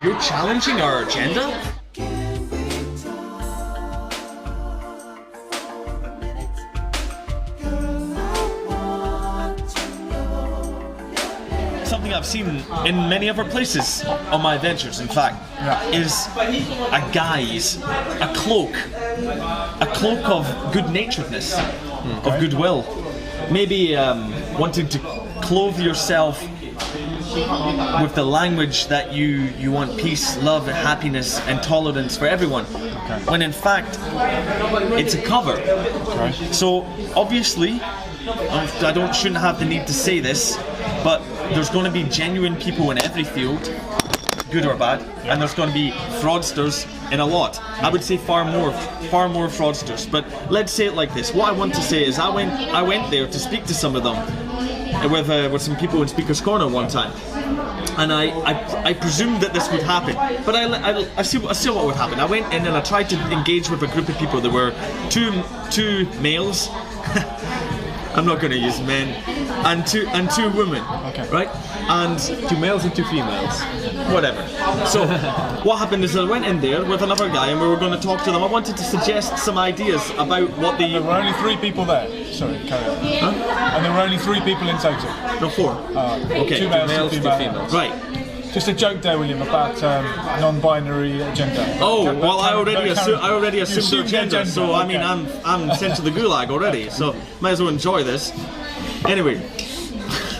You're challenging our agenda? Something I've seen in many other places on my adventures, in fact, is a guise, a cloak of good-naturedness, of goodwill. Maybe wanting to clothe yourself with the language that you want peace, love, happiness, and tolerance for everyone, when in fact it's a cover. So obviously, I shouldn't have the need to say this, but there's going to be genuine people in every field, good or bad, and there's going to be fraudsters in a lot. I would say far more fraudsters. But let's say it like this. What I want to say is, I went there to speak to some of them with some people in Speaker's Corner one time, and I presumed that this would happen. But I see what would happen. I went in and I tried to engage with a group of people. There were two males. I'm not going to use men, and two women, right? And 2 males and 2 females. Whatever. So what happened is I went in there with another guy and we were going to talk to them. I wanted to suggest some ideas about what the... There were only 3 people there. Sorry, carry on. Huh? And there were only 3 people in total. No, 4. Okay. 2 males, 2 females. Right. Just a joke there, William, about non-binary gender. Oh, well, I already assumed their gender, so I mean, okay. I'm sent to the gulag already, so might as well enjoy this. Anyway.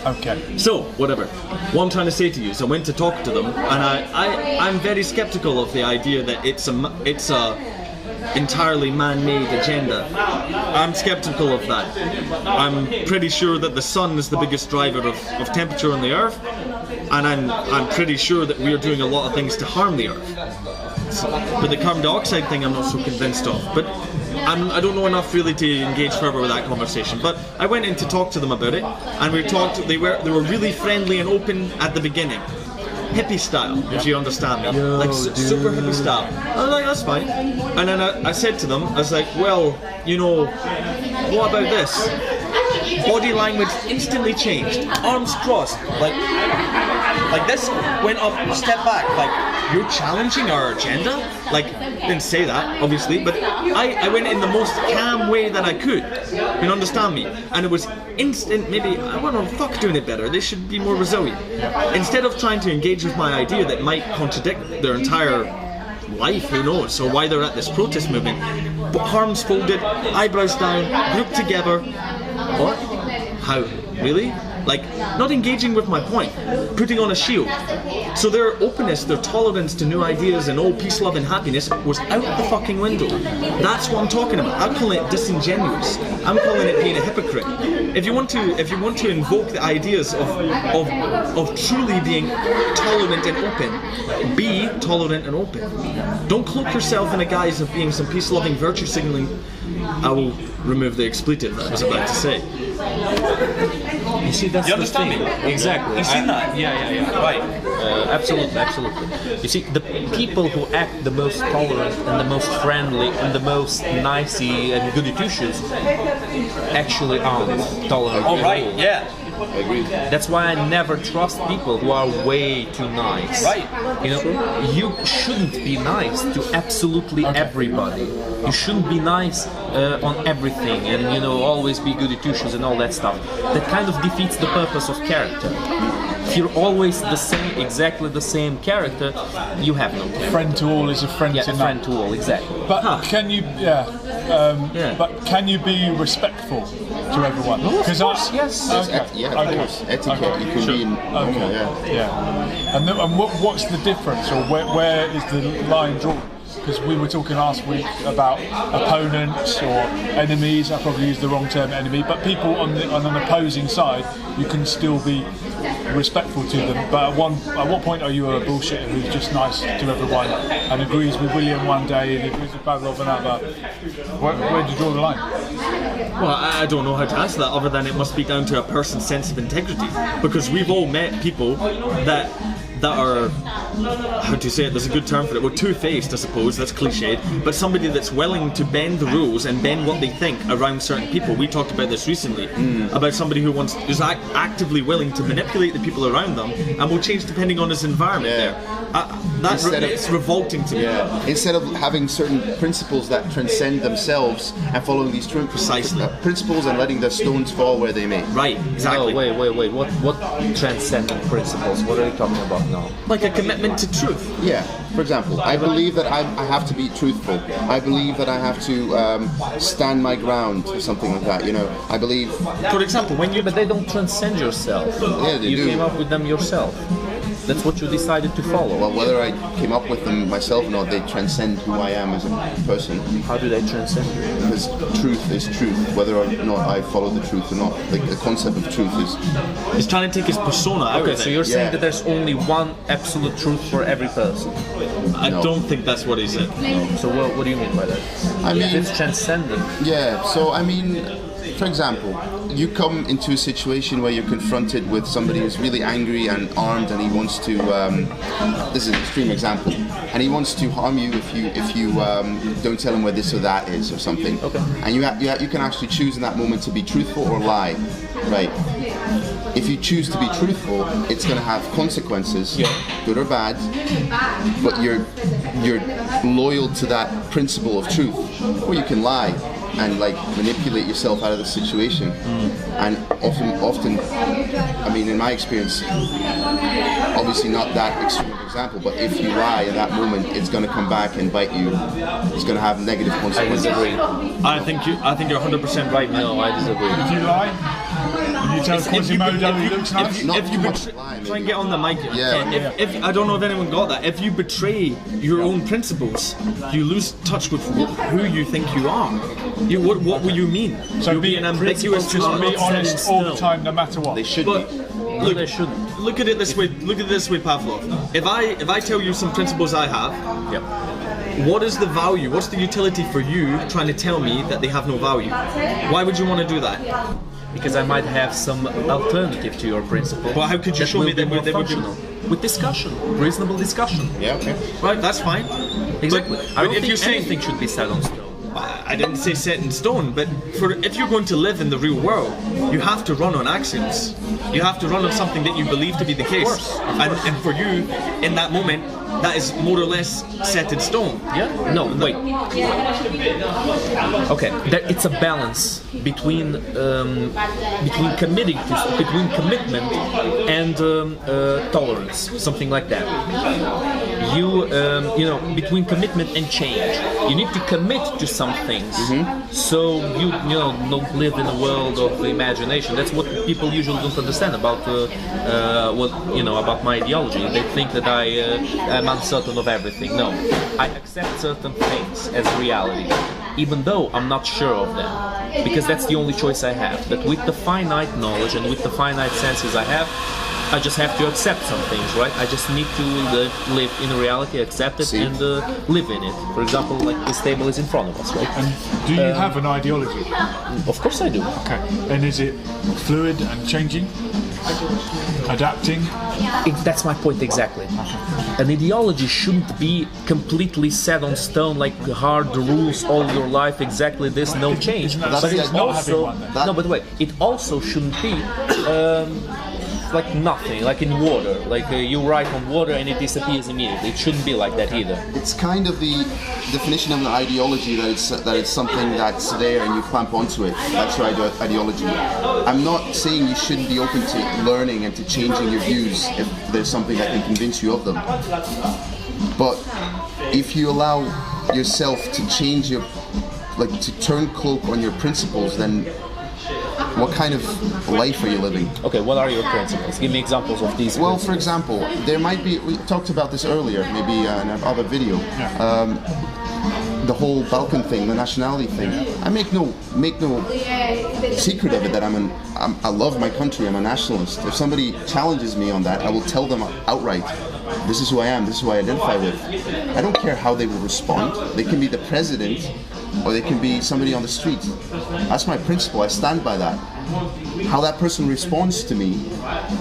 Okay. So, whatever. What I'm trying to say to you is I went to talk to them, and I'm very skeptical of the idea that it's a entirely man-made agenda. I'm skeptical of that. I'm pretty sure that the sun is the biggest driver of temperature on the earth, and I'm pretty sure that we're doing a lot of things to harm the earth. So, but the carbon dioxide thing I'm not so convinced of. But I don't know enough really to engage further with that conversation. But I went in to talk to them about it, and we talked. They were really friendly and open at the beginning. Hippie style, if you understand me. Like super hippie style. I was like, that's fine. And then I said to them, I was like, well, you know, what about this? Body language instantly changed. Arms crossed. Like this, went up, step back. Like, you're challenging our agenda? Like, didn't say that, obviously, but I went in the most calm way that I could. You understand me? And it was instant. Maybe, I don't know, fuck doing it better. They should be more resilient. Instead of trying to engage with my idea that might contradict their entire life, who knows, so why they're at this protest movement. But arms folded, eyebrows down, grouped together. What? How? Really? Like, not engaging with my point, putting on a shield. So their openness, their tolerance to new ideas and peace, love and happiness was out the fucking window. That's what I'm talking about. I'm calling it disingenuous. I'm calling it being a hypocrite. If you want to invoke the ideas of truly being tolerant and open, be tolerant and open. Don't cloak yourself in a guise of being some peace-loving, virtue signaling. I will remove the expletive that I was about to say. You see, that's You the understand thing. me? Exactly. You seen that? Yeah. Right. Absolutely. You see, the people who act the most tolerant and the most friendly and the most nicey and goody-two-shoes actually aren't tolerant. All right. at all. Yeah. I agree. That's why I never trust people who are way too nice. Right. You know, you shouldn't be nice to absolutely everybody. You shouldn't be nice on everything and, you know, always be goody two-shoes and all that stuff. That kind of defeats the purpose of character. If you're always the same, exactly the same character, you have no character. Friend to all is a friend to a none. friend to all, exactly. But can you, but can you be respectful to everyone? No, of course, yes. Of course. Etiquette. You can be in. And what's the difference, or where is the line drawn? Because we were talking last week about opponents or enemies. I probably used the wrong term, enemy, but people on an opposing side, you can still be respectful to them. But at what point are you a bullshitter who's just nice to everyone and agrees with William one day and agrees with Pavlov another? Where do you draw the line? Well, I don't know how to answer that other than it must be down to a person's sense of integrity. Because we've all met people that are how to say it, there's a good term for it, we're two-faced, I suppose, that's cliched, but somebody that's willing to bend the rules and bend what they think around certain people. We talked about this recently, about somebody who's actively willing to manipulate the people around them and will change depending on his environment there. It's revolting to me. Yeah. Instead of having certain principles that transcend themselves and following these principles and letting the stones fall where they may. Right, exactly. Oh, wait. What transcendent principles? What are you talking about now? Like a commitment to truth. Yeah. For example, I believe that I have to be truthful. I believe that I have to stand my ground or something like that. You know, I believe. For example, But they don't transcend yourself. Yeah, they do. You came up with them yourself. That's what you decided to follow. Well, whether I came up with them myself or not, they transcend who I am as a person. How do they transcend you? Because truth is truth, whether or not I follow the truth or not. Like the concept of truth is. He's trying to take his persona out of it. Okay, so you're saying that there's only one absolute truth for every person. I don't think that's what he said. So what do you mean by that? I mean, if it's transcendent. Yeah. So I mean, for example, you come into a situation where you're confronted with somebody who's really angry and armed, and he wants to. This is an extreme example, and he wants to harm you if you don't tell him where this or that is or something. Okay. And you can actually choose in that moment to be truthful or lie, right? If you choose to be truthful, it's going to have consequences, good or bad. But you're loyal to that principle of truth, or you can lie and like manipulate yourself out of the situation. And often, I mean, in my experience, obviously not that extreme of example, but if you lie in that moment, it's going to come back and bite you. It's going to have negative consequences. I disagree. I think you're 100% right. No, I disagree. If you lie, and you tell Quasimodo he looks nice. Not too much lie, try and maybe. get on the mic. Yeah. If I don't know if anyone got that. If you betray your own principles, you lose touch with who you think you are. What will you mean? So You'll be an ambiguous, just be honest all the time, no matter what. They should But be. look, they shouldn't. look at it this way. Look at it this way, Pavlov. If I tell you some principles I have, what is the value? What's the utility for you trying to tell me that they have no value? Why would you want to do that? Because I might have some alternative to your principle. Well, how could you show me that more they would be functional? With discussion, reasonable discussion. Yeah, okay. Right, that's fine. Exactly. But I don't if think you're saying anything should be set on stone. I didn't say set in stone, but if you're going to live in the real world, you have to run on axioms. You have to run on something that you believe to be the case. And for you, in that moment, that is more or less set in stone. Yeah? No, wait. Okay, it's a balance between commitment and tolerance, something like that. Between commitment and change, you need to commit to some things. So you don't live in a world of imagination. That's what people usually don't understand about about my ideology. They think that I'm uncertain of everything. No, I accept certain things as reality, even though I'm not sure of them, because that's the only choice I have. That with the finite knowledge and with the finite senses I have, I just have to accept some things, right? I just need to live in reality, accept it, and live in it. For example, like this table is in front of us, right? And do you have an ideology? Of course I do. Okay. And is it fluid and changing? Adapting? That's my point exactly. An ideology shouldn't be completely set on stone, like hard rules all your life, exactly this, no change. Isn't that But saying it's not having also one then? no, but wait, it also shouldn't be like nothing, like in water. Like you write on water and it disappears immediately. It shouldn't be like that either. It's kind of the definition of an ideology that it's something that's there and you clamp onto it. That's your ideology. I'm not saying you shouldn't be open to learning and to changing your views if there's something that can convince you of them. But if you allow yourself to change to turn cloak on your principles, then what kind of life are you living? Okay, what are your principles? Give me examples of these. Well, for example, there might be, we talked about this earlier, maybe in another video, the whole Balkan thing, the nationality thing. I make no secret of it that I love my country, I'm a nationalist. If somebody challenges me on that, I will tell them outright, this is who I am, this is who I identify with. I don't care how they will respond. They can be the president, or they can be somebody on the street. That's my principle, I stand by that. How that person responds to me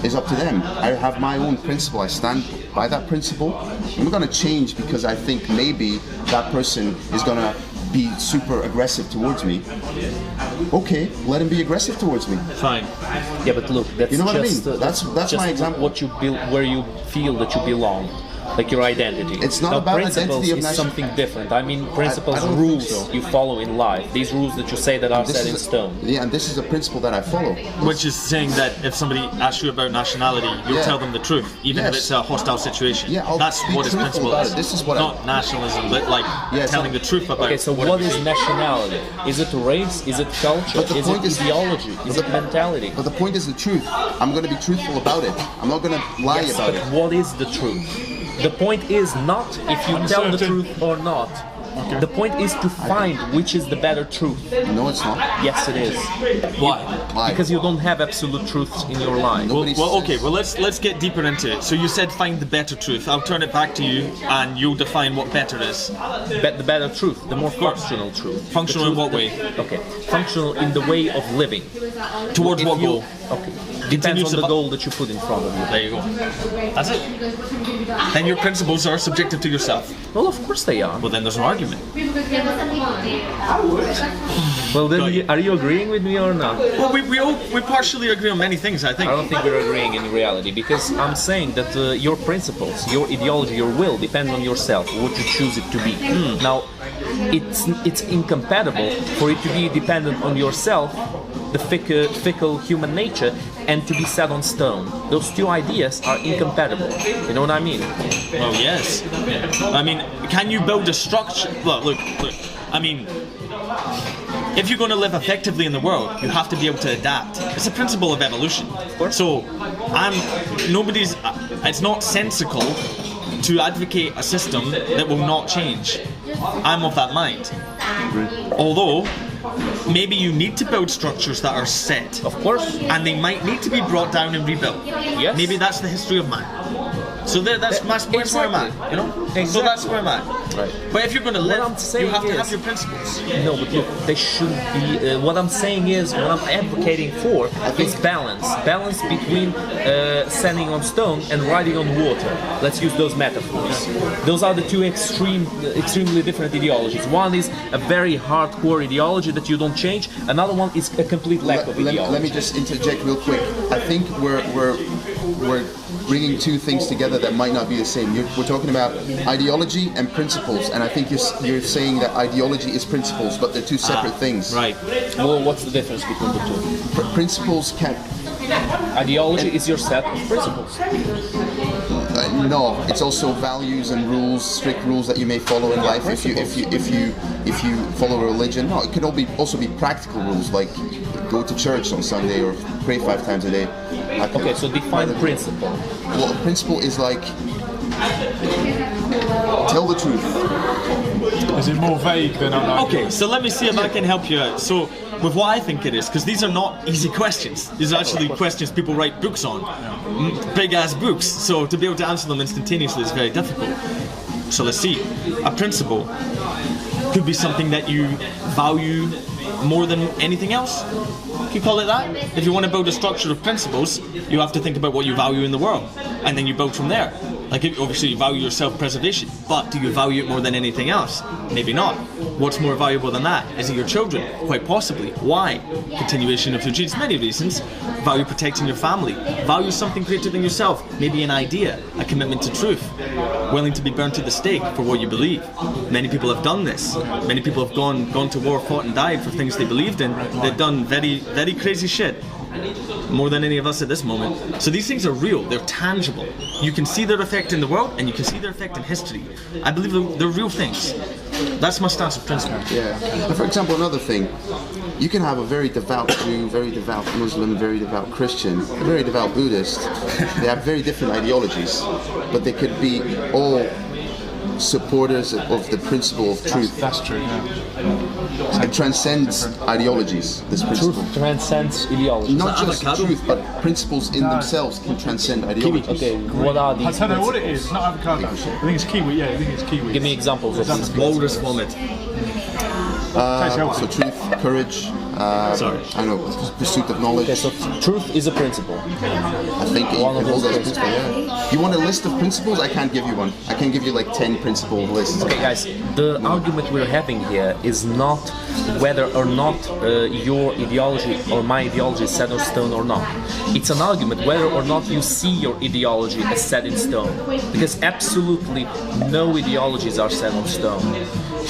is up to them. I have my own principle, I stand by that principle. I'm going to change because I think maybe that person is going to be super aggressive towards me. Okay, let him be aggressive towards me. Fine. Yeah, but look, that's You know what I just, mean? That's just my example. What you build, where you feel that you belong, like your identity. It's not now, about principles identity of is nation- something different. I mean, principles, I don't think rules so. you follow in life. These rules that you say that are set in stone. Yeah, and this is a principle that I follow. Which is saying that if somebody asks you about nationality, you'll Yeah. tell them the truth, even if Yes. it's a hostile situation. Yeah, I'll that's be what his truthful principle about is. it. This is what not nationalism, but like Yeah, it's telling not- the truth about. Okay, so what is nationality? Is it race? Is it culture? But the Is it point is- ideology? Is it mentality? But the point is the truth. I'm going to be truthful about it. I'm not going to lie Yes, about but it. what is the truth? The point is not if you tell the Uncertain. truth or not. The point is to find which is the better truth. No, it's not. Yes, it is. Why? Why? Because you don't have absolute truths in your life. Nobody Well, says- okay. Well, let's get deeper into it. So you said find the better truth. I'll turn it back to you, and you'll define what better is. The better truth, the more functional truth. Functional The in truth what way? Okay, functional in the way of living. Towards If what you- goal? Okay, depends Continuous on the eva- goal that you put in front of you. There you go. That's it. Then your principles are subjective to yourself. Well, of course they are. Well, then there's no argument. Well, then, Got you. are you agreeing with me or not? Well, we partially agree on many things, I think. I don't think we're agreeing in reality because I'm saying that your principles, your ideology, your will depends on yourself, what you choose it to be. Now, it's incompatible for it to be dependent on yourself, the fickle human nature, and to be set on stone. Those two ideas are incompatible. You know what I mean? Well, yes. I mean, can you build a structure? Well, look. I mean, if you're going to live effectively in the world, you have to be able to adapt. It's a principle of evolution. So, it's not sensical to advocate a system that will not change. I'm of that mind. Although, maybe you need to build structures that are set. Of course. And they might need to be brought down and rebuilt. Yes. Maybe that's the history of man. So that's where I'm at, you know? So that's where I'm at. Right. But if you're going to What live, I'm saying you have to is- have your principles. No, but look, they shouldn't be. What I'm saying is, what I'm advocating for is balance. Balance between standing on stone and riding on water. Let's use those metaphors. Those are the two extremely different ideologies. One is a very hardcore ideology that you don't change. Another one is a complete lack of ideology. Let me just interject real quick. I think we're bringing two things together that might not be the same. We're talking about ideology and principles, and I think you're saying that ideology is principles, but they're two separate things. Right. Well, what's the difference between the two? Principles can Ideology is your set of principles. no. It's also values and rules, strict rules that you may follow in life. If you follow a religion, no, it can also be practical rules like go to church on Sunday or pray 5 times a day. Okay, so define principle. Well, a principle is like tell the truth. Is it more vague than unknown? Okay, so let me see if I can help you out. So, with what I think it is, because these are not easy questions. These are actually questions people write books on. Big ass books. So, to be able to answer them instantaneously is very difficult. So, let's see. A principle could be something that you value more than anything else. Can you call it that? If you want to build a structure of principles, you have to think about what you value in the world, and then you build from there. Like, obviously you value your self-preservation, but do you value it more than anything else? Maybe not. What's more valuable than that? Is it your children? Quite possibly. Why? Continuation of your genes. Many reasons. Value protecting your family. Value something greater than yourself. Maybe an idea, a commitment to truth. Willing to be burned to the stake for what you believe. Many people have done this. Many people have gone to war, fought and died for things they believed in. They've done very, very crazy shit. More than any of us at this moment. So these things are real, they're tangible. You can see their effect in the world and you can see their effect in history. I believe they're real things. That's my stance of principle. Yeah. But for example, another thing, you can have a very devout Jew, very devout Muslim, very devout Christian, a very devout Buddhist. They have very different ideologies, but they could be all supporters of the principle of truth. That's true, yeah. It transcends ideologies, this principle. Truth transcends ideology. Not that just avocado? truth, but principles in themselves can transcend ideologies. Okay, what are I these don't know what principles? it is. Not avocado. I think it's kiwi. Yeah, I think it's kiwi. Give me examples of these. Walrus vomit. Tastes healthy. So truth, courage, Sorry. I don't know, pursuit of knowledge. Okay, so truth is a principle. I think it One of can hold those as principle, yeah. You want a list of principles? I can't give you one. I can give you like 10 principle lists. Okay, guys, the argument we're having here is not whether or not your ideology or my ideology is set in stone or not. It's an argument whether or not you see your ideology as set in stone. Because absolutely no ideologies are set in stone.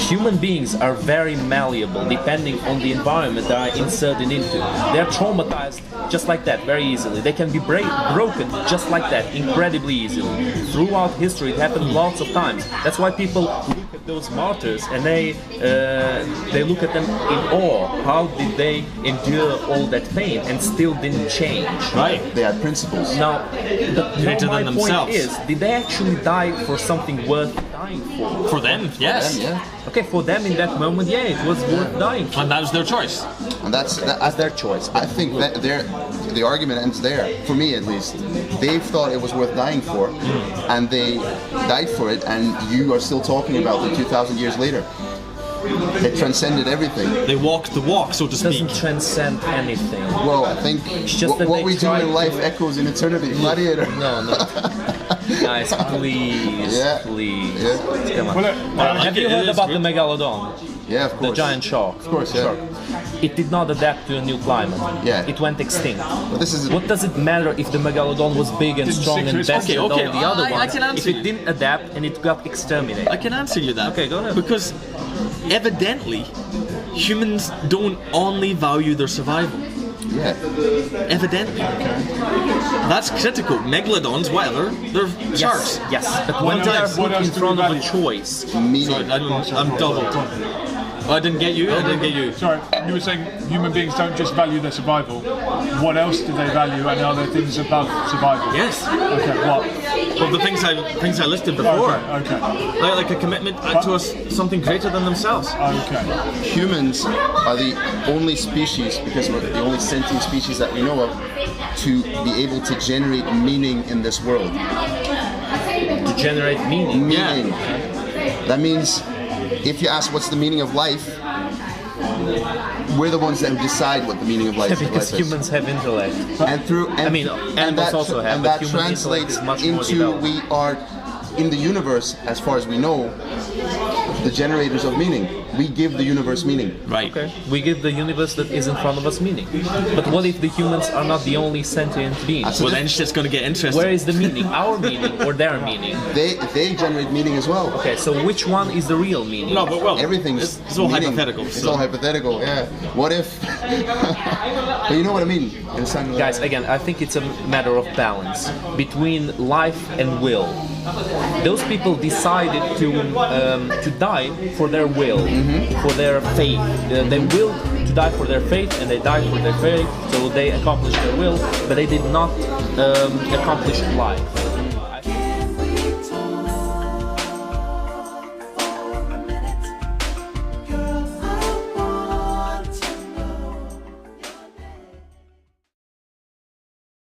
Human beings are very malleable depending on the environment they are inserted into. They are traumatized just like that, very easily. They can be broken just like that, incredibly easily. Throughout history, it happened lots of times. That's why people look at those martyrs and they look at them in awe. How did they endure all that pain and still didn't change? Right. They had principles. Now, Greater my than point themselves. is, did they actually die for something worth dying for? For them, yes. Yeah. Okay, for them in that moment, yeah, it was worth dying for. And that was their choice. And that's Their choice. I think that the argument ends there, for me at least. They thought it was worth dying for, and they died for it, and you are still talking about it 2,000 years later. It transcended everything. They walked the walk, so to It speak. doesn't transcend anything. Well, I think just that what they we do tried in life to- echoes in eternity. Gladiator. No. Guys, please, Yeah. please. Yeah. Come on. Well, look, Have you it heard is about good. the megalodon? Yeah, of The course. giant shark. Of course, yeah. Shark. It did not adapt to a new climate. Yeah. It went extinct. But this is What does it matter if the megalodon was big and Didn't strong stick to and its best Okay, and all okay, the other I ones? can answer If it you. didn't adapt and it got exterminated. I can answer you that. Okay, go ahead. Because evidently, humans don't only value their survival. yeah. Evidently. That's critical. Megalodons, whatever, they're sharks. Yes, but What when they are else- what put in else do front we of a value? choice, Meaning. Sorry, I'm double. Oh, I didn't get you. I didn't get you. Sorry, you were saying human beings don't just value their survival. What else do they value, and are there things above survival? Yes. Okay, what? Well, the things I listed before, Okay. like a commitment to something greater than themselves. Okay. Humans are the only species, because we're the only sentient species that we know of, to be able to generate meaning in this world. to generate meaning. Meaning. That means if you ask what's the meaning of life, we're the ones that decide what the meaning of life, Because life is. humans have intellect. And through, and, I mean, and animals that, also have, and but that human intellect translates is much more into developed. we are in the universe, as far as we know, the generators of meaning. We give the universe meaning. Right. Okay. We give the universe that is in front of us meaning. But what if the humans are not the only sentient beings? Well, then shit's gonna get interesting. Where is the meaning? Our meaning or their meaning? They generate meaning as well. Okay, so which one is the real meaning? No, but well, Everything's it's all meaning. hypothetical. It's so- all hypothetical. Yeah. What if? But you know what I mean. In some, Guys, again, I think it's a matter of balance between life and will. Those people decided to die for their will, for their faith. They willed to die for their faith, and they died for their faith. So they accomplished their will, but they did not accomplish life.